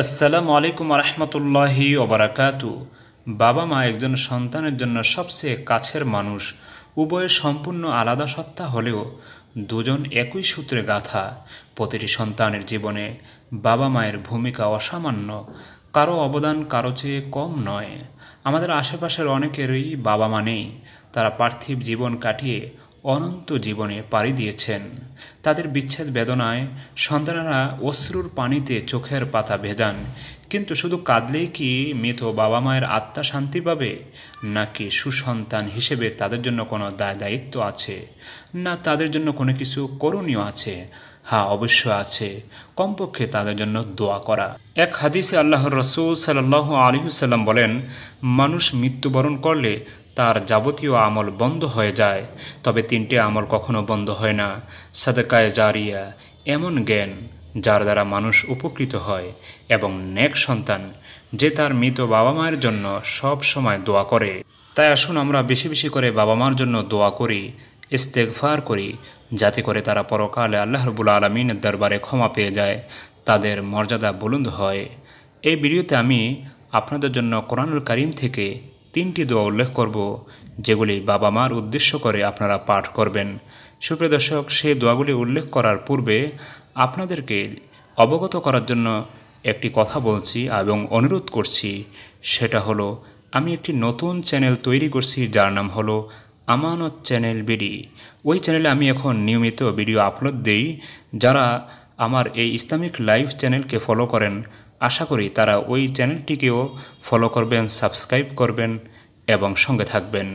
আসসালামু আলাইকুম রহমতুল্লাহি ওবরাকাতু। বাবা মা একজন সন্তানের জন্য সবচেয়ে কাছের মানুষ। উভয়ের সম্পূর্ণ আলাদা সত্তা হলেও দুজন একই সূত্রে গাঁথা। প্রতিটি সন্তানের জীবনে বাবা মায়ের ভূমিকা অসামান্য, কারো অবদান কারো চেয়ে কম নয়। আমাদের আশেপাশের অনেকেরই বাবা মা নেই, তারা পার্থিব জীবন কাটিয়ে অনন্ত জীবনে পাড়ি দিয়েছেন। তাদের বিচ্ছেদ বেদনায় সন্তানেরা অশ্রুর পানিতে চোখের পাতা ভেজান। কিন্তু শুধু কাঁদলেই কি মৃত বাবা মায়ের আত্মা শান্তি পাবে? নাকি সুসন্তান হিসেবে তাদের জন্য কোনো দায়িত্ব আছে? না তাদের জন্য কোনো কিছু করণীয় আছে? হ্যাঁ, অবশ্য আছে। কমপক্ষে তাদের জন্য দোয়া করা। এক হাদিসে আল্লাহর রসুল সাল্লাল্লাহু আলাইহি ওয়াসাল্লাম বলেন, মানুষ মৃত্যুবরণ করলে তার যাবতীয় আমল বন্ধ হয়ে যায়, তবে তিনটে আমল কখনো বন্ধ হয় না। সাদকায়ে জারিয়া, এমন জ্ঞান যার দ্বারা মানুষ উপকৃত হয়, এবং নেক সন্তান যে তার মৃত বাবা মায়ের জন্য সব সময় দোয়া করে। তাই আসুন আমরা বেশি বেশি করে বাবা মার জন্য দোয়া করি, ইস্তেগফার করি, যাতে করে তারা পরকালে আল্লাহ রাব্বুল আলামিনের দরবারে ক্ষমা পেয়ে যায়, তাদের মর্যাদা বুলন্দ হয়। এই ভিডিওতে আমি আপনাদের জন্য কোরআনুল কারীম থেকে 3টি দোয়া উল্লেখ করব, যেগুলি বাবা মার উদ্দেশ্য করে আপনারা পাঠ করবেন। সুপ্রিয় দর্শক, সেই দোয়াগুলি উল্লেখ করার পূর্বে আপনাদেরকে অবগত করার জন্য একটি কথা বলছি এবং অনুরোধ করছি। সেটা হলো, আমি একটি নতুন চ্যানেল তৈরি করছি যার নাম হলো আমানত চ্যানেল বিডি। ওই চ্যানেলে আমি এখন নিয়মিত ভিডিও আপলোড দিই। যারা আমার এই ইসলামিক লাইভ চ্যানেলকে ফলো করেন, আশা করি তারা ওই চ্যানেলটিকেও ফলো করবেন, সাবস্ক্রাইব করবেন এবং সঙ্গে থাকবেন।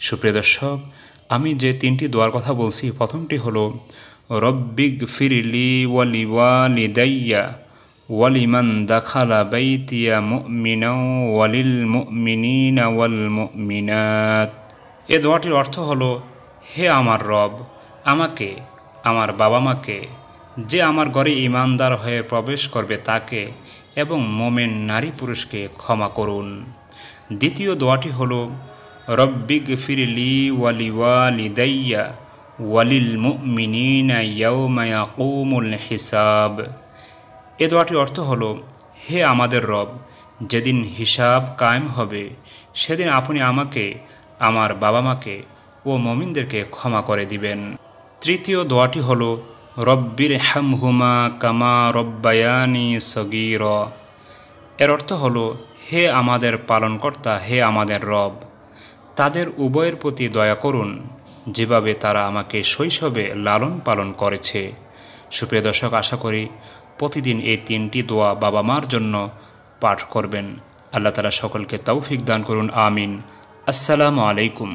সুপ্রিয় দর্শক, আমি যে 3টি দোয়ার কথা বলছি, প্রথমটি হলো রব্বিগ ফিরলি ওয়ালি ওয়ালিদাইয়া ওয়ালিমান দাখালা বাইতিয়া মুমিনা ওয়ালিল মুমিনিনা ওয়াল মুমিনাত। এ দোয়াটির অর্থ হলো, হে আমার রব, আমাকে, আমার বাবা মাকে, যে আমার ঘরে ঈমানদার হয়ে প্রবেশ করবে তাকে এবং মোমেন নারী পুরুষকে ক্ষমা করুন। দ্বিতীয় দোয়াটি হলো রব্বিগ ফিরলি ওয়ালি ওয়ালিদাইয়া ওয়ালিল মুমিনিনা ইয়াউমা ইয়াকুমুল হিসাব। এ দোয়াটির অর্থ হলো, হে আমাদের রব, যেদিন হিসাব কায়েম হবে সেদিন আপনি আমাকে, আমার বাবা মাকে ও মুমিনদেরকে ক্ষমা করে দিবেন। তৃতীয় দোয়াটি হলো রব্বির হামহুমা কামা রব্বায়ানি সগীর। এর অর্থ হলো, হে আমাদের পালনকর্তা, হে আমাদের রব, তাদের উভয়ের প্রতি দয়া করুন যেভাবে তারা আমাকে শৈশবে লালন পালন করেছে। সুপ্রিয় দর্শক, আশা করি প্রতিদিন এই 3টি দোয়া বাবা মার জন্য পাঠ করবেন। আল্লাহ তাআলা সকলকে তৌফিক দান করুন, আমিন। আসসালামু আলাইকুম।